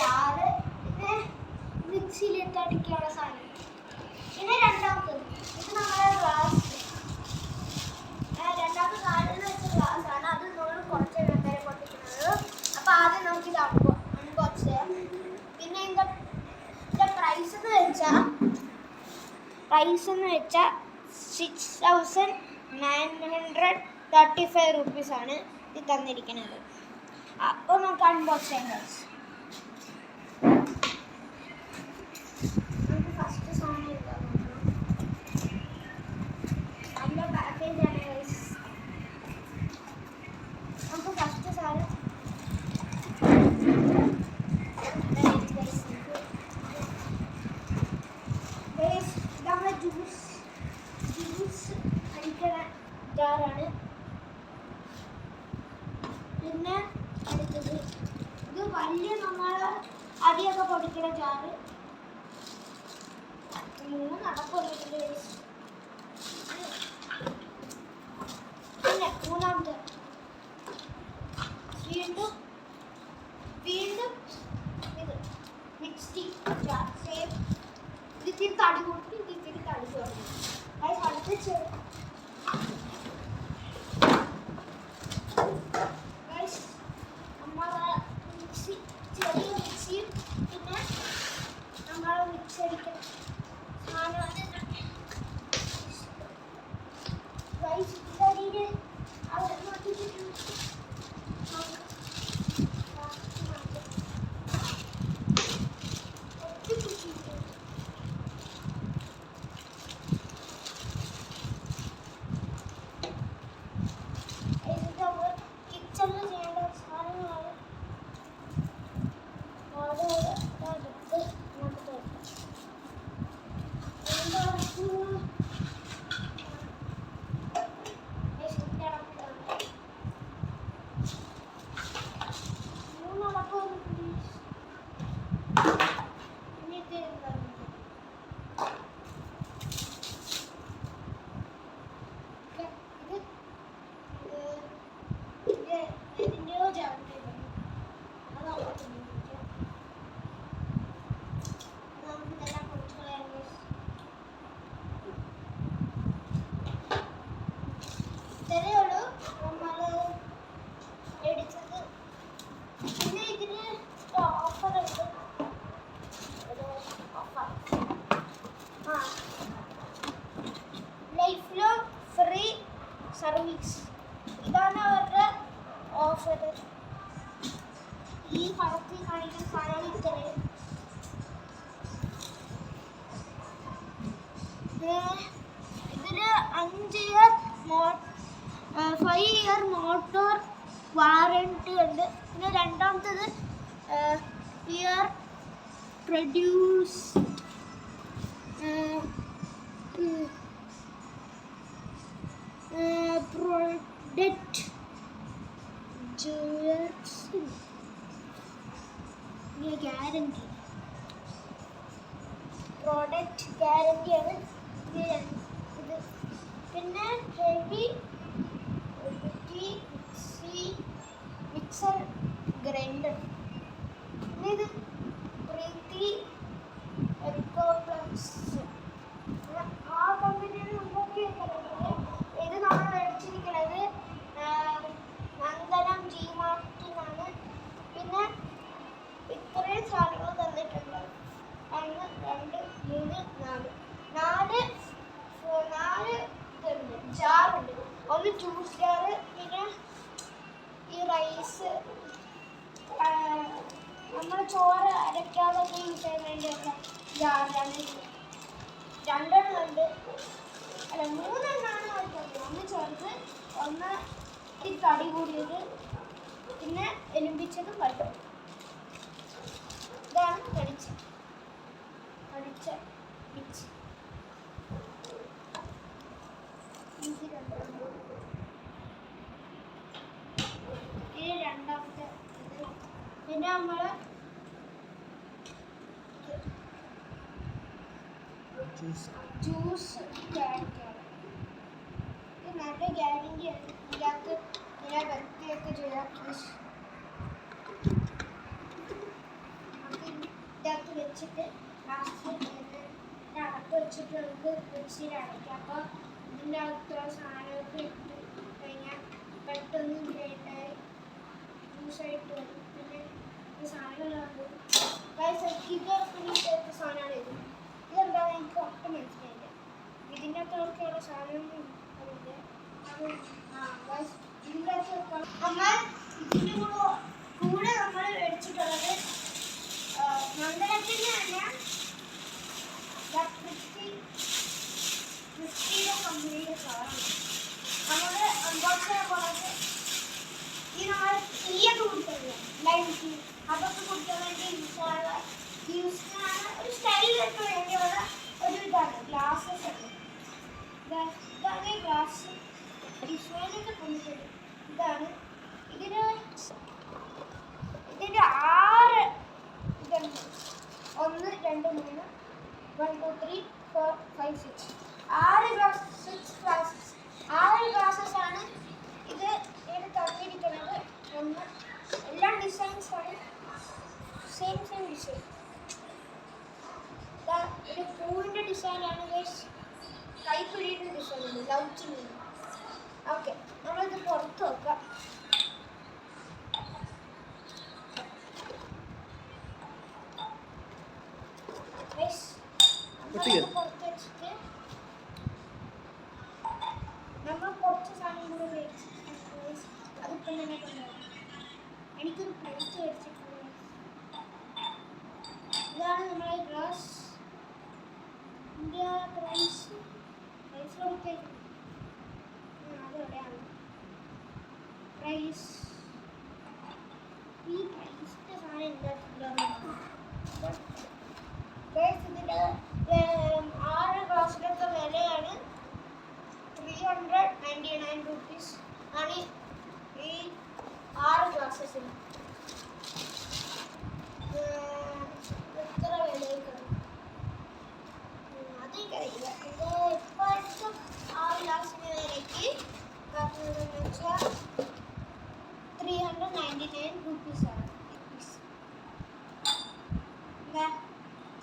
Jar, പിന്നെ മിക്സിയിലിട്ട് അടിക്കാനുള്ള സാധനം. പിന്നെ രണ്ടാമത്തത് ഇത് നമ്മുടെ ഗ്ലാസ്. രണ്ടാമത്തെ നാലിൽ വെച്ച ഗ്ലാസ് ആണ്. അത് നമ്മൾ കുറച്ച് എണ്ണ പൊട്ടിക്കുന്നത്. അപ്പോൾ ആദ്യം നമുക്ക് ഇത് അൺബോക്സ് ചെയ്യാം. പിന്നെ ഇതിൻ്റെ പ്രൈസ് എന്ന് വെച്ചാൽ 6,935 റുപ്പീസാണ് ഇത് തന്നിരിക്കുന്നത്. അപ്പോൾ നമുക്ക് അൺബോക്സ് ചെയ്യാം. നമുക്ക് ഫസ്റ്റ് സാധനം എടുക്കാം. അതിൻ്റെ പാക്കേജ് ആണ് ഗൈസ്. നമുക്ക് ഫസ്റ്റ് സാധനം നമ്മുടെ ജ്യൂസ് അടിക്കണ ജാറാണ്. പിന്നെ അടുത്തത് ഇത് വലിയ നമ്മൾ അരിയൊക്കെ പൊടിക്കണ ജാറ്. 3 അടപ്പുണ്ട്. പിന്നെ മൂന്നാമത്തെ വീണ്ടും ഇത് മിക്സി ജാർ. സെയിം ഇതിൽ തടി കൊടുത്ത് ഇതിൽ തടി കൊടുക്കും. അടുത്ത് നമ്മളെ മിക്സി, ചെറിയ മിക്സിയും പിന്നെ നമ്മളെ മിക്സി അടിക്കുന്ന സാധനമാണ്. ഇതിലടിയിൽ അവിടെ നോക്കിയിട്ടുണ്ട്. കിച്ചണിൽ ചെയ്യേണ്ട സാധനങ്ങളാണ്. ഇത്രയുള്ളൂ നമ്മൾ എടുത്തത്. പിന്നെ ഇതിന് ഓഫറുണ്ട്. ലൈഫ് ലോങ് ഫ്രീ സർവീസ്, ഇതാണ് അവരുടെ ഓഫർ. ഈ പടത്തിൽ കാണിക്കുന്ന സാധനം ഇത്രയും. ഇതിന് 5 ഇയർ മോട്ടോർ വാറണ്ടി ഉണ്ട്. പിന്നെ രണ്ടാമത്തത് year produce product guarantee. Product ഗ്യാരണ്ടിയാണ് ഇത്. പിന്നെ ഹെവി മിക്സർ ഗ്രൈൻഡർ. പിന്നെ ഇത് പ്രീതി എക്കോപ്ലസ്. ആ കമ്പനിയാണ് നമുക്ക് ഇത് നമ്മൾ മേടിച്ചിരിക്കുന്നത് നന്ദനം G-Martനാണ്. പിന്നെ ഇത്രയും സാധനങ്ങൾ തന്നിട്ടുണ്ട്. 1 2 3 4 ഇതുണ്ട്, ജാറുണ്ട്. ഒന്ന് ജ്യൂസ് ജാറ്. പിന്നെ ഈ റൈസ് നമ്മൾ ചോറ് അരയ്ക്കാതൊക്കെ യൂസ് ചെയ്യാൻ വേണ്ടിയുള്ള ജാറാണ്. 2 ഉണ്ട്. അല്ല 3 എണ്ണമാണ് വരുന്നത്. ഒന്ന് ചെറുത്, ഒന്ന് ഈ തടി കൂടിയത്, പിന്നെ എലുമ്പിച്ചതും വരും. ഇതാണ് അടിച്ച മിക്സി. ഇത് രണ്ടാമത്തെ ഇത്. പിന്നെ നമ്മൾ ജ്യൂസ് ഗ്യാരണ്ടിയാണ്. ഇത് നല്ല ഗ്യാരണ്ടിയാണ്. ഇതിനകത്ത് ഇങ്ങനെ വൃത്തിയൊക്കെ ചെയ്യാം. ഇതിനകത്ത് വെച്ചിട്ട് ലാസ്റ്റ് അകത്ത് വെച്ചിട്ട് നമുക്ക് മിക്സിയിൽ അടയ്ക്കാം. അപ്പോൾ ഇതിൻ്റെ അകത്തുള്ള സാധനമൊക്കെ ഇട്ട് കഴിഞ്ഞാൽ പെട്ടെന്ന് ഗ്രൈൻഡായി ജ്യൂസായിട്ട് വരും. പിന്നെ ഈ സാധനങ്ങളുണ്ട് ഇതൊക്കെ സാധനമാണ് ഇത്. ഇതെന്താണെന്ന് എനിക്ക് ഒട്ടും മനസ്സിലായില്ല. ഇതിൻ്റെ അകത്തൊക്കെയുള്ള സാധനം ഉണ്ട്. അത് ഇതിൻ്റെ അകത്ത് വെക്കാം. നമ്മൾ ഇതിൻ്റെ കൂടെ നമ്മൾ മേടിച്ചിട്ടുള്ളത് നന്ദനത്തിൻ്റെ തന്നെ ക്രിസ്റ്റിയുടെ കമ്പനിയുടെ സാധനമാണ്. നമ്മൾ അൺബോക്സ് ചെയ്യാൻ പോകുന്നത് ഈ നമ്മൾ തീയൊക്കെ കൊടുത്തത് ലൈൻ ടീ അതൊക്കെ കൊടുക്കാൻ വേണ്ടി യൂസ് ഒരു സ്റ്റൈലിലൊക്കെ വേണ്ടിയുള്ള ഒരു ഇതാണ് ഗ്ലാസസ് ഉണ്ട്. ഇതാണ് ഗ്ലാസ് ഡിസൈനൊക്കെ കൊണ്ടുവരും. ഇതാണ് ഇതിന് 6 ഇതുണ്ട്. 1 2 3 1 2 3 4 5 6 6 ഗ്ലാസസ് ആണ് ഇത് തന്നിരിക്കുന്നത്. എല്ലാ ഡിസൈൻസ് ആണ് സെയിം ഡിസൈൻ. ഒരു പൂവിൻ്റെ ഡിസൈനാണ് കൈപ്പിടിയുടെ ഡിസൈൻ ഉണ്ട് ലൗച്ചിന്. ഓക്കെ നമ്മളിത് പുറത്ത് വെക്കാം. പുറത്ത് വെച്ചിട്ട് നമ്മൾ കുറച്ച് സാധനം കൂടെ മേടിച്ചിട്ട് അതിപ്പം തന്നെ കൊണ്ടുപോകും. എനിക്കൊരു പ്ലേറ്റ് മേടിച്ചിട്ടുണ്ട്. ഇതാണ് നമ്മളെ ഗ്ലാസ്. ഇന്ത്യ പ്രൈസ് കൊടുത്തേക്ക് അതെവിടെയാണ് പ്രൈസ്? ഈ പ്രൈസിൻ്റെ സാധനം എന്താ? ഇതിൻ്റെ 6 ഗ്ലാസ്സിലൊക്കെ വിലയാണ് 399 rupees ആണ് ഈ 6 ഗ്ലാസസിന്. എത്ര വിലയൊക്കെ അതെനിക്കറിയില്ല. ഇത് ഇപ്പോഴത്തെ 6 ഗ്ലാസിന് വിലയ്ക്ക് പറഞ്ഞതെന്ന് വെച്ചാൽ 399 rupees ആണ്.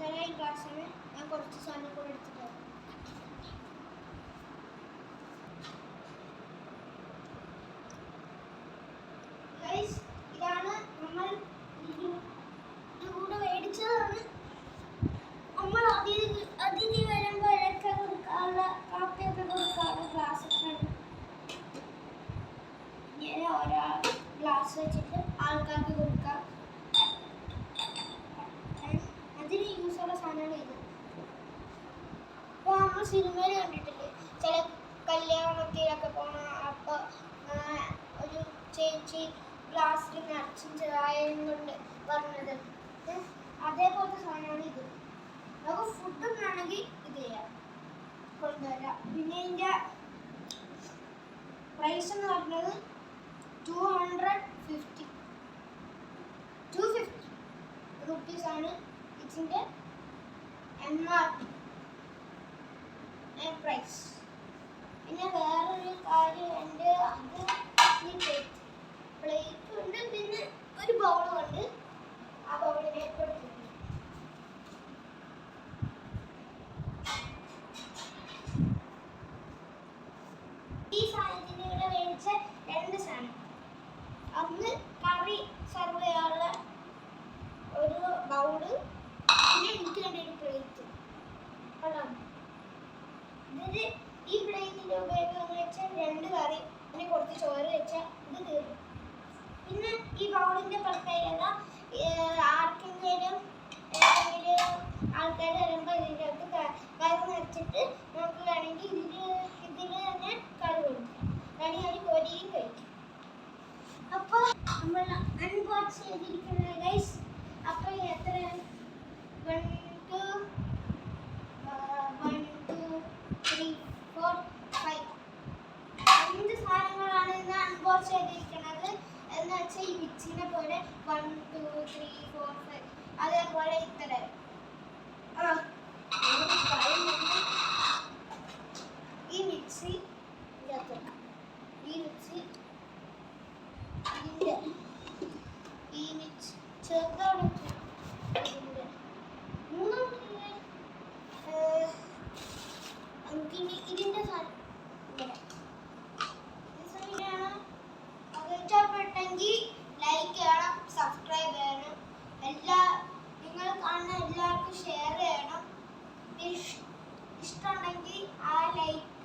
ഇത്രയും ഗ്ലാസ്സിന് ഞാൻ കുറച്ച് സാധനം കൂടെ എടുത്തിട്ട് വരാം. ഇതാണ് നമ്മൾ കൂടെ മേടിച്ചതാണ്. നമ്മൾ അതിഥി വരുമ്പോൾ ഇലക്ക കൊടുക്കാനുള്ള കാപ്പിയൊക്കെ കൊടുക്കാനുള്ള ഗ്ലാസ്സൊക്കെയാണ്. ഇങ്ങനെ ഓരോ ഗ്ലാസ് വെച്ചിട്ട് ആൾക്കാർക്ക് കൊടുക്കാം. അതിന് യൂസുള്ള സാധനമാണ് ഇത്. അപ്പോൾ നമ്മൾ സിനിമയിൽ കണ്ടിട്ടില്ലേ ചില കല്യാണത്തിലൊക്കെ പോകണം. അപ്പോൾ ഒരു ചേച്ചി ഗ്ലാസ്സിൽ നിറച്ചും ചായയും കൊണ്ട് പറഞ്ഞത് അതേപോലത്തെ സാധനമാണ് ഇത്. നമുക്ക് ഫുഡും വേണമെങ്കിൽ ഇത് ചെയ്യാം കൊണ്ടുവരാം. പിന്നെ ഇതിൻ്റെ പ്രൈസ് എന്ന് പറഞ്ഞത് 250 rupees ആണ് ഇതിൻ്റെ MRP പ്രൈസ്. പിന്നെ വേറൊരു കാര്യം ഉണ്ട്, അത് ഈ പ്ലേറ്റ് ഉണ്ട്. പിന്നെ ഒരു ബൗളും ഉണ്ട്. ആ ബൗളിലേക്ക് ഈ സാധനത്തിൻ്റെ ഇവിടെ മേടിച്ച 2 സാധനം. ഒന്ന് കറി സർവ് ചെയ്യാനുള്ള ഒരു ബൗള്, പിന്നെ എനിക്ക് വേണ്ടി ഒരു പ്ലേറ്റ്. ഇത് ഈ പ്ലേറ്റിൻ്റെ ഉപയോഗം എന്ന് വെച്ചാൽ 2 കറി പിന്നെ കുറച്ച് ചോറ് വെച്ചാൽ ഇത് തീർന്നു. പിന്നെ ഈ ബൗളിൻ്റെ പ്രത്യേകത ആർക്കെങ്കിലും ആൾക്കാർ വരുമ്പോൾ ഇതിൻ്റെ അകത്ത് കറി നിറച്ചിട്ട് നമുക്ക് വേണമെങ്കിൽ ഇതിൽ തന്നെ കറി കൊടുക്കാം. വേണമെങ്കിൽ ഒരു പൊരിയും കഴിക്കും. അപ്പോൾ നമ്മൾ അൺബോക്സ് ചെയ്തിരിക്കുന്നത് ഗൈസ്. അപ്പോൾ എത്ര 1 2 3 4 5 5 സാധനങ്ങളാണ് ഇന്ന് അൺബോക്സ് ചെയ്തിരിക്കുന്നത്. എന്ന് വെച്ചാൽ ഈ മിക്സിനെ പോലെ 1 2 3 4 5 അതേപോലെ ഇത്ര ഈ മിക്സി ചെറുതാണ് ഇതിൻ്റെ ഇഷ്ടമാണെങ്കിൽ ആ ലൈക്ക്